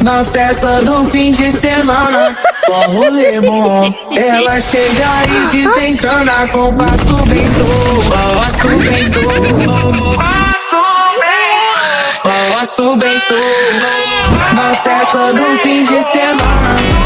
Na festa do fim de semana, só rolê bom. Ela chega e desencana com passo bento, passo bento, passo bento. Na festa do fim de semana.